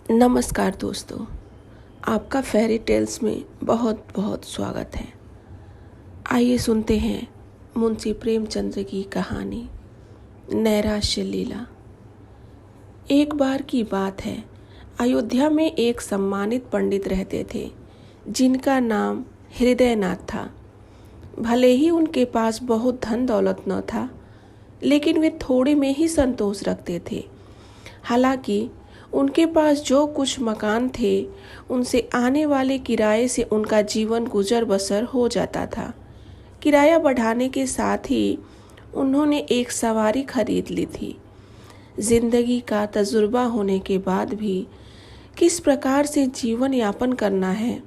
नमस्कार दोस्तों, आपका फेरी टेल्स में बहुत बहुत स्वागत है। आइए सुनते हैं मुंशी प्रेमचंद्र की कहानी नैराश्य लीला। एक बार की बात है, अयोध्या में एक सम्मानित पंडित रहते थे जिनका नाम हृदयनाथ था। भले ही उनके पास बहुत धन दौलत न था, लेकिन वे थोड़े में ही संतोष रखते थे। हालांकि उनके पास जो कुछ मकान थे, उनसे आने वाले किराए से उनका जीवन गुजर बसर हो जाता था। किराया बढ़ाने के साथ ही उन्होंने एक सवारी खरीद ली थी। जिंदगी का तजुर्बा होने के बाद भी किस प्रकार से जीवन यापन करना है,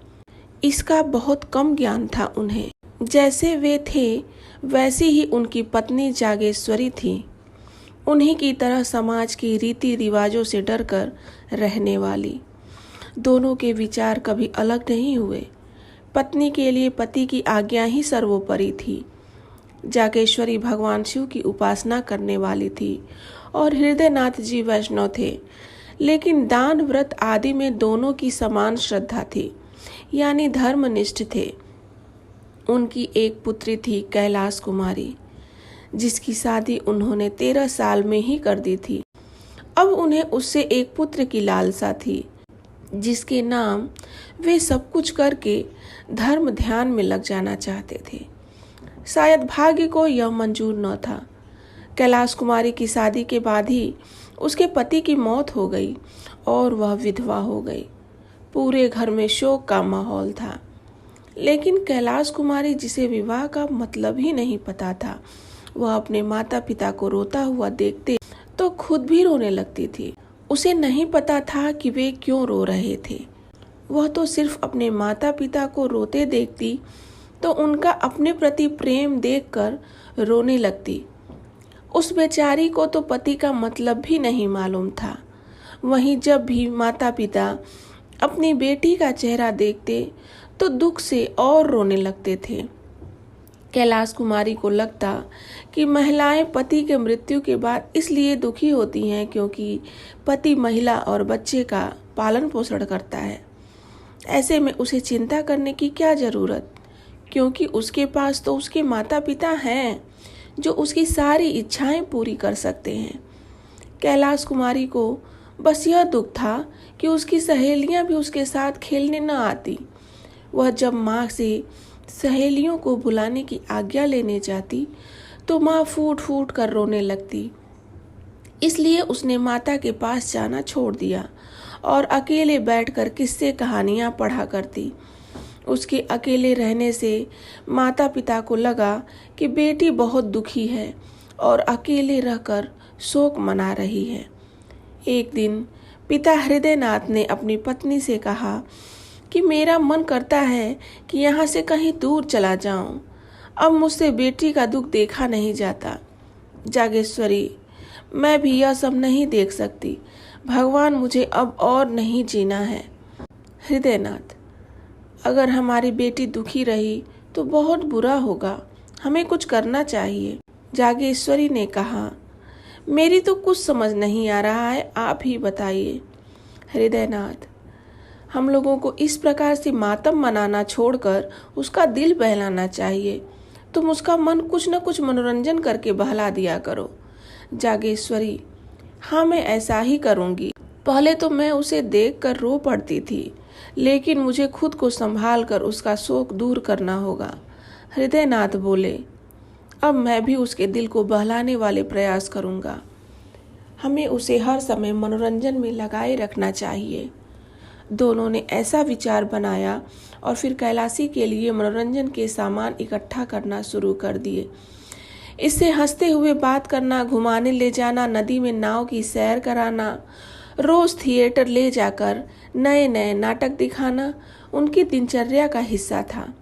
इसका बहुत कम ज्ञान था उन्हें। जैसे वे थे वैसी ही उनकी पत्नी जागेश्वरी थी, उन्हीं की तरह समाज की रीति रिवाजों से डरकर रहने वाली। दोनों के विचार कभी अलग नहीं हुए। पत्नी के लिए पति की आज्ञा ही सर्वोपरि थी। जागेश्वरी भगवान शिव की उपासना करने वाली थी और हृदयनाथ जी वैष्णव थे, लेकिन दान व्रत आदि में दोनों की समान श्रद्धा थी, यानी धर्मनिष्ठ थे। उनकी एक पुत्री थी कैलाश कुमारी, जिसकी शादी उन्होंने 13 साल में ही कर दी थी। अब उन्हें उससे एक पुत्र की लालसा थी, जिसके नाम वे सब कुछ करके धर्म ध्यान में लग जाना चाहते थे। शायद भाग्य को यह मंजूर न था। कैलाश कुमारी की शादी के बाद ही उसके पति की मौत हो गई और वह विधवा हो गई। पूरे घर में शोक का माहौल था, लेकिन कैलाश कुमारी, जिसे विवाह का मतलब ही नहीं पता था, वह अपने माता पिता को रोता हुआ देखते तो खुद भी रोने लगती थी। उसे नहीं पता था कि वे क्यों रो रहे थे। वह तो सिर्फ अपने माता पिता को रोते देखती तो उनका अपने प्रति प्रेम देखकर रोने लगती। उस बेचारी को तो पति का मतलब भी नहीं मालूम था। वहीं जब भी माता पिता अपनी बेटी का चेहरा देखते तो दुख से और रोने लगते थे। कैलाश कुमारी को लगता कि महिलाएं पति के मृत्यु के बाद इसलिए दुखी होती हैं क्योंकि पति महिला और बच्चे का पालन पोषण करता है। ऐसे में उसे चिंता करने की क्या जरूरत, क्योंकि उसके पास तो उसके माता पिता हैं जो उसकी सारी इच्छाएं पूरी कर सकते हैं। कैलाश कुमारी को बस यह दुख था कि उसकी सहेलियां भी उसके साथ खेलने न आती। वह जब माँ से सहेलियों को बुलाने की आज्ञा लेने जाती तो माँ फूट फूट कर रोने लगती। इसलिए उसने माता के पास जाना छोड़ दिया और अकेले बैठकर किस्से कहानियाँ पढ़ा करती। उसके अकेले रहने से माता पिता को लगा कि बेटी बहुत दुखी है और अकेले रहकर शोक मना रही है। एक दिन पिता हृदयनाथ ने अपनी पत्नी से कहा कि मेरा मन करता है कि यहाँ से कहीं दूर चला जाऊं। अब मुझसे बेटी का दुख देखा नहीं जाता। जागेश्वरी, मैं भी यह सब नहीं देख सकती। भगवान, मुझे अब और नहीं जीना है। हृदयनाथ, अगर हमारी बेटी दुखी रही तो बहुत बुरा होगा। हमें कुछ करना चाहिए। जागेश्वरी ने कहा, मेरी तो कुछ समझ नहीं आ रहा है, आप ही बताइए। हृदयनाथ, हम लोगों को इस प्रकार से मातम मनाना छोड़कर उसका दिल बहलाना चाहिए। तुम उसका मन कुछ न कुछ मनोरंजन करके बहला दिया करो। जागेश्वरी, हाँ, मैं ऐसा ही करूँगी। पहले तो मैं उसे देखकर रो पड़ती थी, लेकिन मुझे खुद को संभाल कर उसका शोक दूर करना होगा। हृदयनाथ बोले, अब मैं भी उसके दिल को बहलाने वाले प्रयास करूँगा। हमें उसे हर समय मनोरंजन में लगाए रखना चाहिए। दोनों ने ऐसा विचार बनाया और फिर कैलाशी के लिए मनोरंजन के सामान इकट्ठा करना शुरू कर दिए। इससे हंसते हुए बात करना, घुमाने ले जाना, नदी में नाव की सैर कराना, रोज थिएटर ले जाकर नए नए नाटक दिखाना उनकी दिनचर्या का हिस्सा था।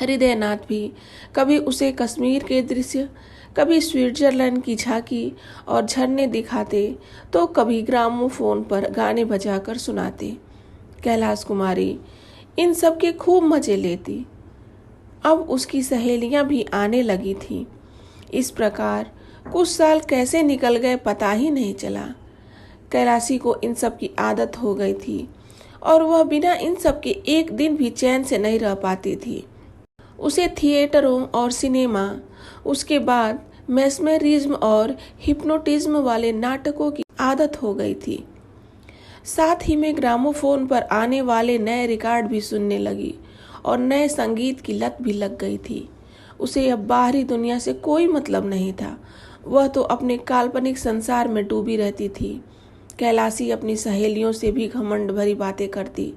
हृदयनाथ भी कभी उसे कश्मीर के दृश्य, कभी स्विट्जरलैंड की झांकी और झरने दिखाते तो कभी ग्रामोफोन पर गाने बजाकर सुनाते। कैलाश कुमारी इन सब के खूब मजे लेती। अब उसकी सहेलियां भी आने लगी थीं। इस प्रकार कुछ साल कैसे निकल गए पता ही नहीं चला। कैलाशी को इन सब की आदत हो गई थी और वह बिना इन सब के एक दिन भी चैन से नहीं रह पाती थी। उसे थिएटरों और सिनेमा, उसके बाद मैस्मेरिज्म और हिप्नोटिज्म वाले नाटकों की आदत हो गई थी। साथ ही में ग्रामोफोन पर आने वाले नए रिकॉर्ड भी सुनने लगी और नए संगीत की लत भी लग गई थी। उसे अब बाहरी दुनिया से कोई मतलब नहीं था। वह तो अपने काल्पनिक संसार में डूबी रहती थी। कैलाशी अपनी सहेलियों से भी घमंड भरी बातें करती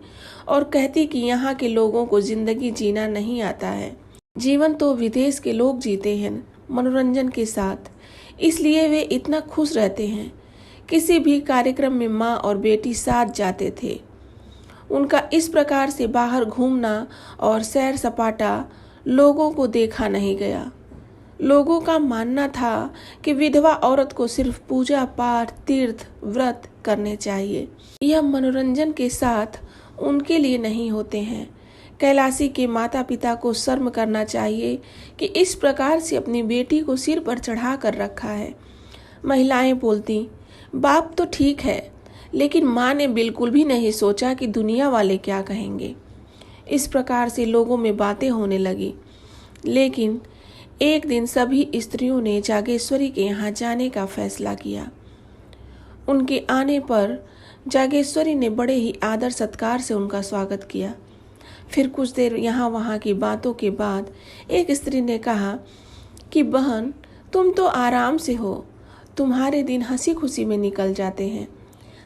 और कहती कि यहाँ के लोगों को जिंदगी जीना नहीं आता है। जीवन तो विदेश के लोग जीते हैं मनोरंजन के साथ, इसलिए वे इतना खुश रहते हैं। किसी भी कार्यक्रम में माँ और बेटी साथ जाते थे। उनका इस प्रकार से बाहर घूमना और सैर सपाटा लोगों को देखा नहीं गया। लोगों का मानना था कि विधवा औरत को सिर्फ पूजा पाठ, तीर्थ, व्रत करने चाहिए। यह मनोरंजन के साथ उनके लिए नहीं होते हैं। कैलाशी के माता पिता को शर्म करना चाहिए कि इस प्रकार से अपनी बेटी को सिर पर चढ़ा कर रखा है। महिलाएं बोलती, बाप तो ठीक है, लेकिन माँ ने बिल्कुल भी नहीं सोचा कि दुनिया वाले क्या कहेंगे। इस प्रकार से लोगों में बातें होने लगी। लेकिन एक दिन सभी स्त्रियों ने जागेश्वरी के यहाँ जाने का फैसला किया। उनके आने पर जागेश्वरी ने बड़े ही आदर सत्कार से उनका स्वागत किया। फिर कुछ देर यहाँ वहाँ की बातों के बाद एक स्त्री ने कहा कि बहन, तुम तो आराम से हो, तुम्हारे दिन हंसी खुशी में निकल जाते हैं,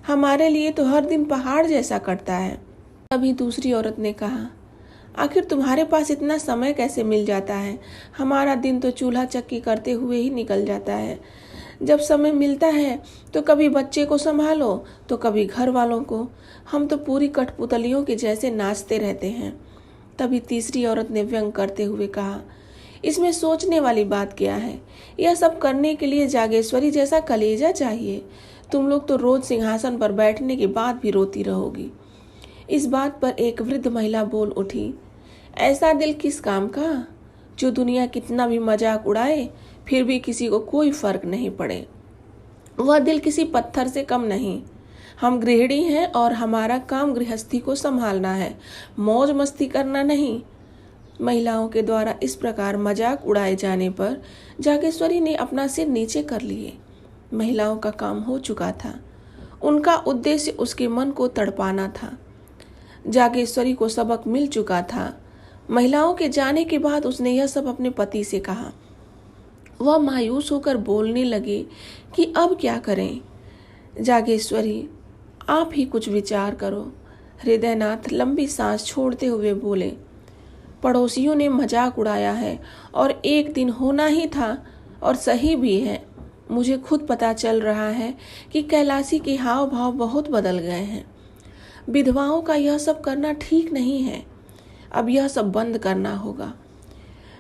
हमारे लिए तो हर दिन पहाड़ जैसा कटता है। तभी दूसरी औरत ने कहा, आखिर तुम्हारे पास इतना समय कैसे मिल जाता है? हमारा दिन तो चूल्हा चक्की करते हुए ही निकल जाता है। जब समय मिलता है तो कभी बच्चे को संभालो तो कभी घर वालों को। हम तो पूरी कठपुतलियों के जैसे नाचते रहते हैं। तभी तीसरी औरत ने व्यंग करते हुए कहा, इसमें सोचने वाली बात क्या है? यह सब करने के लिए जागेश्वरी जैसा कलेजा चाहिए। तुम लोग तो रोज सिंहासन पर बैठने के बाद भी रोती रहोगी। इस बात पर एक वृद्ध महिला बोल उठी, ऐसा दिल किस काम का, जो दुनिया कितना भी मजाक उड़ाए फिर भी किसी को कोई फर्क नहीं पड़े। वह दिल किसी पत्थर से कम नहीं। हम गृहिणी हैं और हमारा काम गृहस्थी को संभालना है, मौज मस्ती करना नहीं। महिलाओं के द्वारा इस प्रकार मजाक उड़ाए जाने पर जागेश्वरी ने अपना सिर नीचे कर लिए। महिलाओं का काम हो चुका था। उनका उद्देश्य उसके मन को तड़पाना था। जागेश्वरी को सबक मिल चुका था। महिलाओं के जाने के बाद उसने यह सब अपने पति से कहा। वह मायूस होकर बोलने लगे कि अब क्या करें। जागेश्वरी, आप ही कुछ विचार करो। हृदयनाथ लंबी सांस छोड़ते हुए बोले, पड़ोसियों ने मजाक उड़ाया है और एक दिन होना ही था और सही भी है। मुझे खुद पता चल रहा है कि कैलाशी के हाव भाव बहुत बदल गए हैं। विधवाओं का यह सब करना ठीक नहीं है। अब यह सब बंद करना होगा।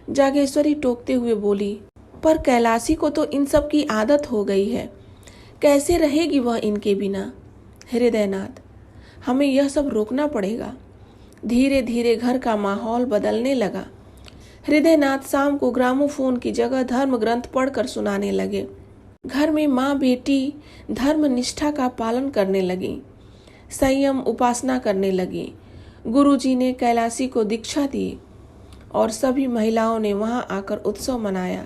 जागेश्वरी टोकते हुए बोली, पर कैलाशी को तो इन सब की आदत हो गई है, कैसे रहेगी वह इनके बिना? हृदयनाथ, हमें यह सब रोकना पड़ेगा। धीरे धीरे घर का माहौल बदलने लगा। हृदयनाथ शाम को ग्रामोफोन की जगह धर्म ग्रंथ पढ़कर सुनाने लगे। घर में माँ बेटी धर्म निष्ठा का पालन करने लगी, संयम उपासना करने लगी। गुरुजी ने कैलाशी को दीक्षा दी और सभी महिलाओं ने वहां आकर उत्सव मनाया।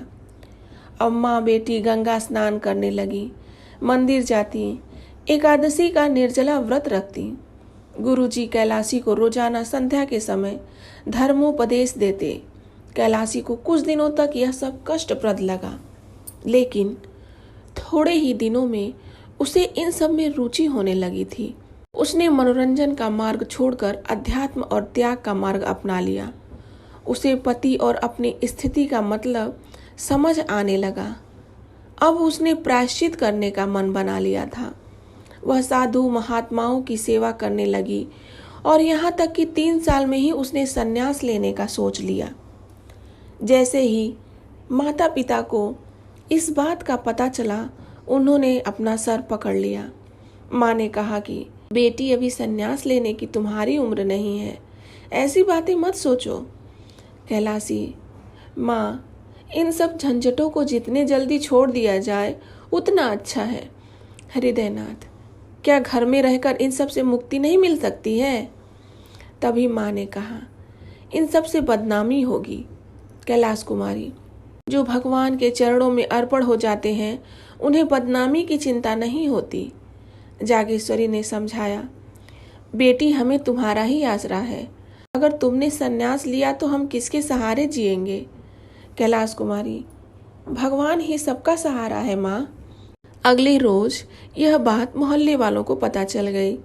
अब माँ बेटी गंगा स्नान करने लगी, मंदिर जाती, एकादशी का निर्जला व्रत रखती। गुरुजी कैलाशी को रोजाना संध्या के समय धर्मोपदेश देते। कैलाशी को कुछ दिनों तक यह सब कष्टप्रद लगा, लेकिन थोड़े ही दिनों में उसे इन सब में रुचि होने लगी थी। उसने मनोरंजन का मार्ग छोड़कर अध्यात्म और त्याग का मार्ग अपना लिया। उसे पति और अपनी स्थिति का मतलब समझ आने लगा। अब उसने प्रायश्चित करने का मन बना लिया था। वह साधु महात्माओं की सेवा करने लगी और यहाँ तक कि 3 साल में ही उसने संन्यास लेने का सोच लिया। जैसे ही माता पिता को इस बात का पता चला, उन्होंने अपना सर पकड़ लिया। माँ ने कहा कि बेटी, अभी संन्यास लेने की तुम्हारी उम्र नहीं है, ऐसी बातें मत सोचो। कैलाशी, माँ, इन सब झंझटों को जितने जल्दी छोड़ दिया जाए उतना अच्छा है। हृदयनाथ, क्या घर में रहकर इन सब से मुक्ति नहीं मिल सकती है? तभी माँ ने कहा, इन सब से बदनामी होगी। कैलाश कुमारी, जो भगवान के चरणों में अर्पण हो जाते हैं उन्हें बदनामी की चिंता नहीं होती। जागेश्वरी ने समझाया, बेटी हमें तुम्हारा ही आसरा है। अगर तुमने संन्यास लिया तो हम किसके सहारे जिएंगे? कैलाश कुमारी, भगवान ही सबका सहारा है माँ। अगले रोज यह बात मोहल्ले वालों को पता चल गई।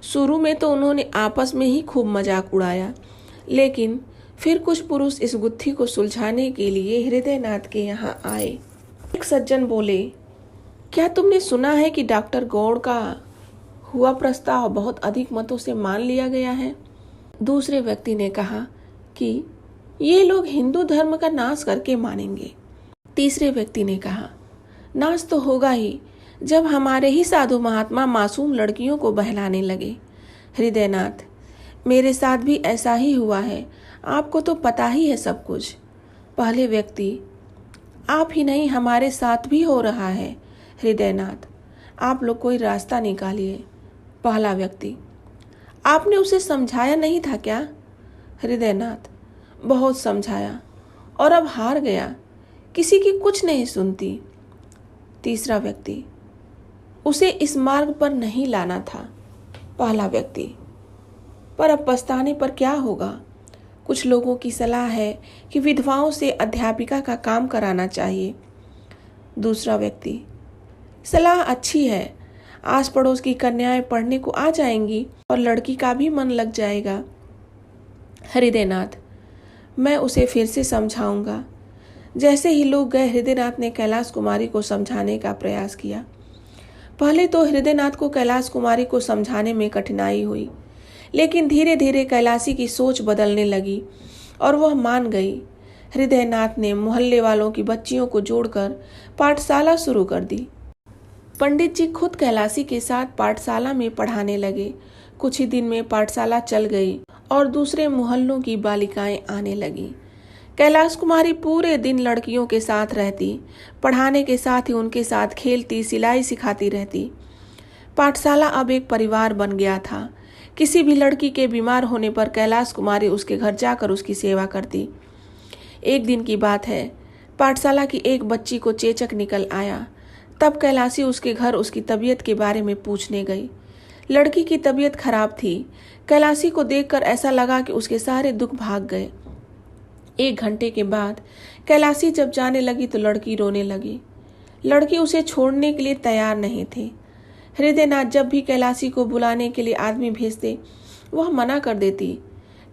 शुरू में तो उन्होंने आपस में ही खूब मजाक उड़ाया, लेकिन फिर कुछ पुरुष इस गुत्थी को सुलझाने के लिए हृदयनाथ के यहाँ आए। एक सज्जन बोले, क्या तुमने सुना है कि डॉक्टर गौड़ का हुआ प्रस्ताव बहुत अधिक मतों से मान लिया गया है? दूसरे व्यक्ति ने कहा कि ये लोग हिंदू धर्म का नाश करके मानेंगे। तीसरे व्यक्ति ने कहा, नाश तो होगा ही जब हमारे ही साधु महात्मा मासूम लड़कियों को बहलाने लगे। हृदयनाथ, मेरे साथ भी ऐसा ही हुआ है, आपको तो पता ही है सब कुछ। पहले व्यक्ति, आप ही नहीं हमारे साथ भी हो रहा है। हृदयनाथ, आप लोग कोई रास्ता निकालिए। पहला व्यक्ति, आपने उसे समझाया नहीं था क्या? हृदयनाथ, बहुत समझाया और अब हार गया, किसी की कुछ नहीं सुनती। तीसरा व्यक्ति, उसे इस मार्ग पर नहीं लाना था। पहला व्यक्ति, पर अब पछताने पर क्या होगा? कुछ लोगों की सलाह है कि विधवाओं से अध्यापिका का काम कराना चाहिए। दूसरा व्यक्ति, सलाह अच्छी है, आस पड़ोस की कन्याएं पढ़ने को आ जाएंगी और लड़की का भी मन लग जाएगा। हृदयनाथ, मैं उसे फिर से समझाऊंगा। जैसे ही लोग गए, हृदयनाथ ने कैलाश कुमारी को समझाने का प्रयास किया। पहले तो हृदयनाथ को कैलाश कुमारी को समझाने में कठिनाई हुई, लेकिन धीरे धीरे कैलाशी की सोच बदलने लगी और वह मान गई। हृदयनाथ ने मोहल्ले वालों की बच्चियों को जोड़कर पाठशाला शुरू कर दी। पंडित जी खुद कैलाशी के साथ पाठशाला में पढ़ाने लगे। कुछ ही दिन में पाठशाला चल गई और दूसरे मोहल्लों की बालिकाएं आने लगी। कैलाश कुमारी पूरे दिन लड़कियों के साथ रहती, पढ़ाने के साथ ही उनके साथ खेलती, सिलाई सिखाती रहती। पाठशाला अब एक परिवार बन गया था। किसी भी लड़की के बीमार होने पर कैलाश कुमारी उसके घर जाकर उसकी सेवा करती। एक दिन की बात है, पाठशाला की एक बच्ची को चेचक निकल आया। तब कैलाशी उसके घर उसकी तबीयत के बारे में पूछने गई। लड़की की तबीयत खराब थी। कैलाशी को देखकर ऐसा लगा कि उसके सारे दुख भाग गए। 1 घंटे के बाद कैलाशी जब जाने लगी तो लड़की रोने लगी। लड़की उसे छोड़ने के लिए तैयार नहीं थी। हृदयनाथ जब भी कैलाशी को बुलाने के लिए आदमी भेजते, वह मना कर देती।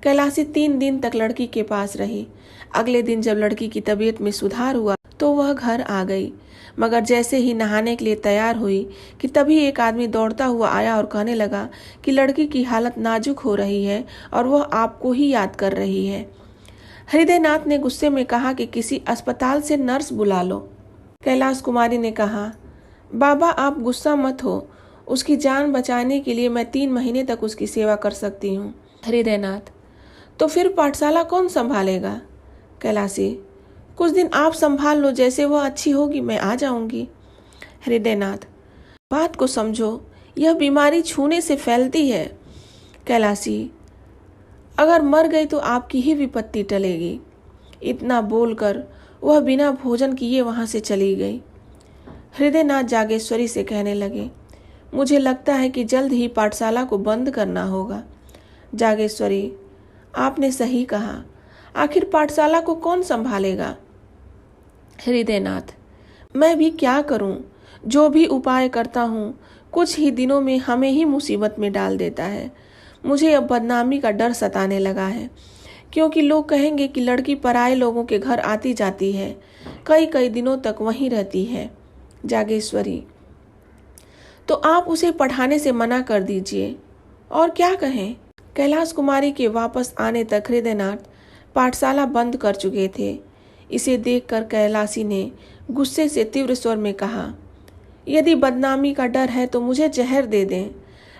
कैलाशी 3 दिन तक लड़की के पास रही। अगले दिन जब लड़की की तबीयत में सुधार हुआ तो वह घर आ गई, मगर जैसे ही नहाने के लिए तैयार हुई कि तभी एक आदमी दौड़ता हुआ आया और कहने लगा कि लड़की की हालत नाजुक हो रही है और वह आपको ही याद कर रही है। हृदयनाथ ने गुस्से में कहा कि किसी अस्पताल से नर्स बुला लो। कैलाश कुमारी ने कहा, बाबा आप गुस्सा मत हो, उसकी जान बचाने के लिए मैं 3 महीने तक उसकी सेवा कर सकती हूँ। हृदयनाथ, तो फिर पाठशाला कौन संभालेगा? कैलाशी, कुछ दिन आप संभाल लो, जैसे वह अच्छी होगी मैं आ जाऊंगी। हृदयनाथ, बात को समझो, यह बीमारी छूने से फैलती है। कैलाशी, अगर मर गई तो आपकी ही विपत्ति टलेगी। इतना बोलकर वह बिना भोजन किए वहां से चली गई। हृदयनाथ जागेश्वरी से कहने लगे, मुझे लगता है कि जल्द ही पाठशाला को बंद करना होगा। जागेश्वरी, आपने सही कहा, आखिर पाठशाला को कौन संभालेगा? हृदयनाथ, मैं भी क्या करूं? जो भी उपाय करता हूं, कुछ ही दिनों में हमें ही मुसीबत में डाल देता है। मुझे अब बदनामी का डर सताने लगा है, क्योंकि लोग कहेंगे कि लड़की पराये लोगों के घर आती जाती है, कई कई दिनों तक वहीं रहती है। जागेश्वरी, तो आप उसे पढ़ाने से मना कर दीजिए, और क्या कहें? कैलाश कुमारी के वापस आने तक हृदयनाथ पाठशाला बंद कर चुके थे। इसे देखकर कैलाशी ने गुस्से से तीव्र स्वर में कहा, यदि बदनामी का डर है तो मुझे जहर दे दें,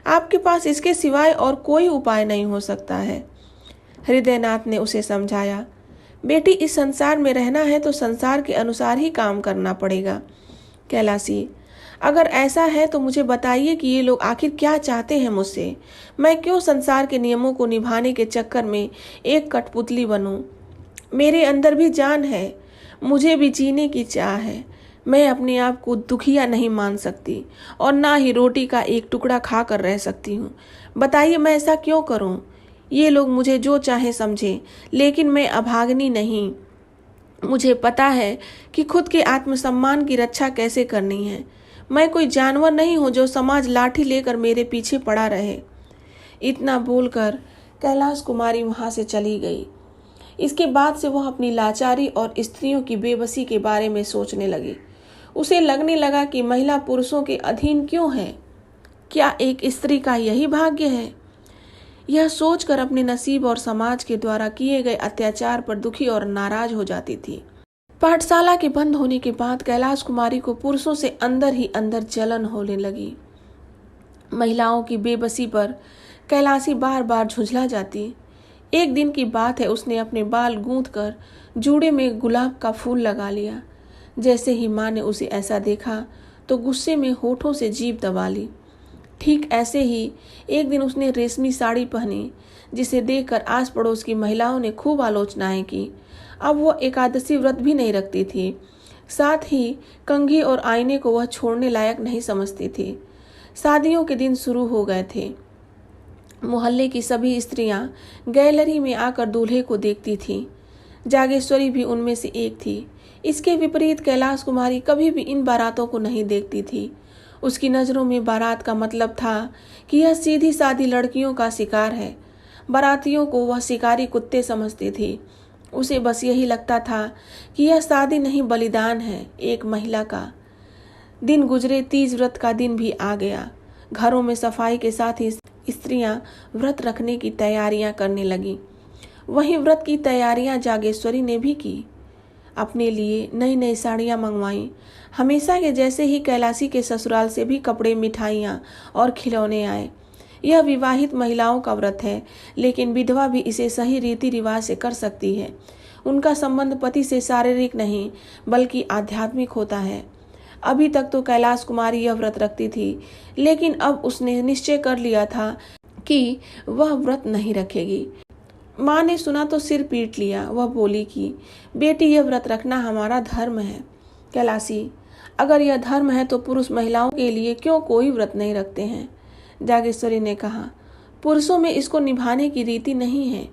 आपके पास इसके सिवाय और कोई उपाय नहीं हो सकता है। हृदयनाथ ने उसे समझाया, बेटी इस संसार में रहना है तो संसार के अनुसार ही काम करना पड़ेगा। कैलाशी, अगर ऐसा है तो मुझे बताइए कि ये लोग आखिर क्या चाहते हैं मुझसे। मैं क्यों संसार के नियमों को निभाने के चक्कर में एक कठपुतली बनूं? मेरे अंदर भी जान है, मुझे भी जीने की चाह है। मैं अपने आप को दुखिया नहीं मान सकती और ना ही रोटी का एक टुकड़ा खा कर रह सकती हूँ। बताइए मैं ऐसा क्यों करूँ? ये लोग मुझे जो चाहे समझे, लेकिन मैं अभागनी नहीं। मुझे पता है कि खुद के आत्मसम्मान की रक्षा कैसे करनी है। मैं कोई जानवर नहीं हूँ जो समाज लाठी लेकर मेरे पीछे पड़ा रहे। इतना बोलकर कैलाश कुमारी वहां से चली गई। इसके बाद से वह अपनी लाचारी और स्त्रियों की बेबसी के बारे में सोचने लगी। उसे लगने लगा कि महिला पुरुषों के अधीन क्यों है? क्या एक स्त्री का यही भाग्य है? यह सोचकर अपने नसीब और समाज के द्वारा किए गए अत्याचार पर दुखी और नाराज हो जाती थी। पाठशाला के बंद होने के बाद कैलाश कुमारी को पुरुषों से अंदर ही अंदर जलन होने लगी। महिलाओं की बेबसी पर कैलाशी बार बार झुंझला जाती। एक दिन की बात है, उसने अपने बाल गूंथ कर जूड़े में गुलाब का फूल लगा लिया। जैसे ही माँ ने उसे ऐसा देखा तो गुस्से में होठों से जीभ दबा ली। ठीक ऐसे ही एक दिन उसने रेशमी साड़ी पहनी, जिसे देखकर आस पड़ोस की महिलाओं ने खूब आलोचनाएं की। अब वह एकादशी व्रत भी नहीं रखती थी। साथ ही कंघी और आईने को वह छोड़ने लायक नहीं समझती थी। शादियों के दिन शुरू हो गए थे। मोहल्ले की सभी स्त्रियां गैलरी में आकर दूल्हे को देखती थीं। जागेश्वरी भी उनमें से एक थी। इसके विपरीत कैलाश कुमारी कभी भी इन बारातों को नहीं देखती थी। उसकी नज़रों में बारात का मतलब था कि यह सीधी सादी लड़कियों का शिकार है। बारातियों को वह शिकारी कुत्ते समझती थी। उसे बस यही लगता था कि यह शादी नहीं, बलिदान है एक महिला का। दिन गुजरे, तीज व्रत का दिन भी आ गया। घरों में सफाई के साथ ही स्त्रियां व्रत रखने की तैयारियां करने लगीं। वहीं व्रत की तैयारियां जागेश्वरी ने भी की। अपने लिए नई नई साड़ियां मंगवाईं। हमेशा के जैसे ही कैलाशी के ससुराल से भी कपड़े, मिठाइयाँ और खिलौने आए। यह विवाहित महिलाओं का व्रत है, लेकिन विधवा भी इसे सही रीति रिवाज से कर सकती है। उनका संबंध पति से शारीरिक नहीं बल्कि आध्यात्मिक होता है। अभी तक तो कैलाश कुमारी यह व्रत रखती थी, लेकिन अब उसने निश्चय कर लिया था कि वह व्रत नहीं रखेगी। माँ ने सुना तो सिर पीट लिया। वह बोली कि बेटी, यह व्रत रखना हमारा धर्म है। कैलाशी, अगर यह धर्म है तो पुरुष महिलाओं के लिए क्यों कोई व्रत नहीं रखते हैं? जागेश्वरी ने कहा। पुरुषों में इसको निभाने की रीति नहीं है।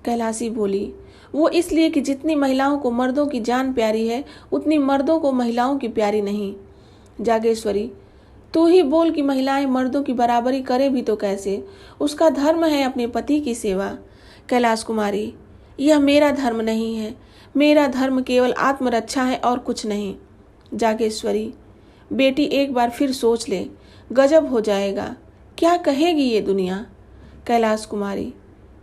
कैलाशी बोली, वो इसलिए कि जितनी महिलाओं को मर्दों की जान प्यारी है, उतनी मर्दों को महिलाओं की प्यारी नहीं। जागेश्वरी, तू ही बोल कि महिलाएं मर्दों की बराबरी करे भी तो कैसे? उसका धर्म है अपने पति की सेवा। कैलाश कुमारी, यह मेरा धर्म नहीं है। मेरा धर्म केवल आत्मरक्षा है और कुछ नहीं। जागेश्वरी, बेटी एक बार फिर सोच ले, गजब हो जाएगा। क्या कहेगी ये दुनिया? कैलाश कुमारी,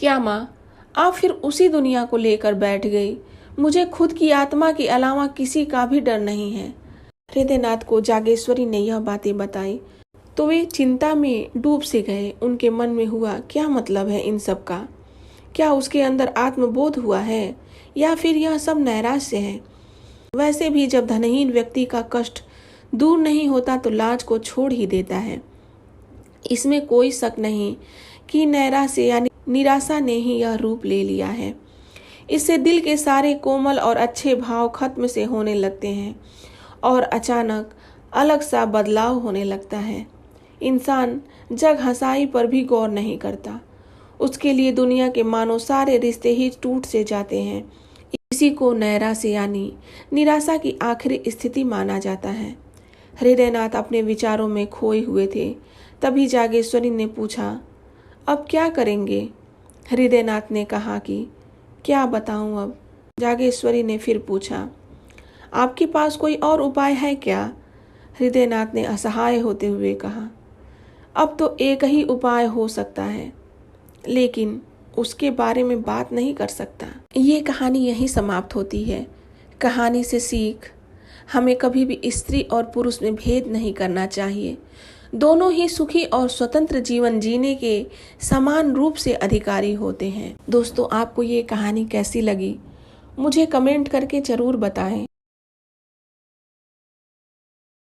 क्या माँ, आप फिर उसी दुनिया को लेकर बैठ गई? मुझे खुद की आत्मा के अलावा किसी का भी डर नहीं है। हृदयनाथ को जागेश्वरी ने यह बातें बताई तो वे चिंता में डूब से गए। उनके मन में हुआ, क्या मतलब है इन सब का? क्या उसके अंदर आत्मबोध हुआ है या फिर यह सब नैराश्य है? वैसे भी जब धनहीन व्यक्ति का कष्ट दूर नहीं होता तो लाज को छोड़ ही देता है। इसमें कोई शक नहीं कि नैराश्य या निराशा ने ही यह रूप ले लिया है। इससे दिल के सारे कोमल और अच्छे भाव खत्म से होने लगते हैं और अचानक अलग सा बदलाव होने लगता है। इंसान जग हंसाई पर भी गौर नहीं करता। उसके लिए दुनिया के मानो सारे रिश्ते ही टूट से जाते हैं। इसी को नैराश्य यानी निराशा की आखिरी स्थिति माना जाता है। हृदयनाथ अपने विचारों में खोए हुए थे। तभी जागेश्वरी ने पूछा, अब क्या करेंगे? हृदयनाथ ने कहा कि क्या बताऊं अब। जागेश्वरी ने फिर पूछा, आपके पास कोई और उपाय है क्या? हृदयनाथ ने असहाय होते हुए कहा, अब तो एक ही उपाय हो सकता है, लेकिन उसके बारे में बात नहीं कर सकता। ये कहानी यहीं समाप्त होती है। कहानी से सीख, हमें कभी भी स्त्री और पुरुष में भेद नहीं करना चाहिए। दोनों ही सुखी और स्वतंत्र जीवन जीने के समान रूप से अधिकारी होते हैं। दोस्तों, आपको ये कहानी कैसी लगी मुझे कमेंट करके जरूर बताएं।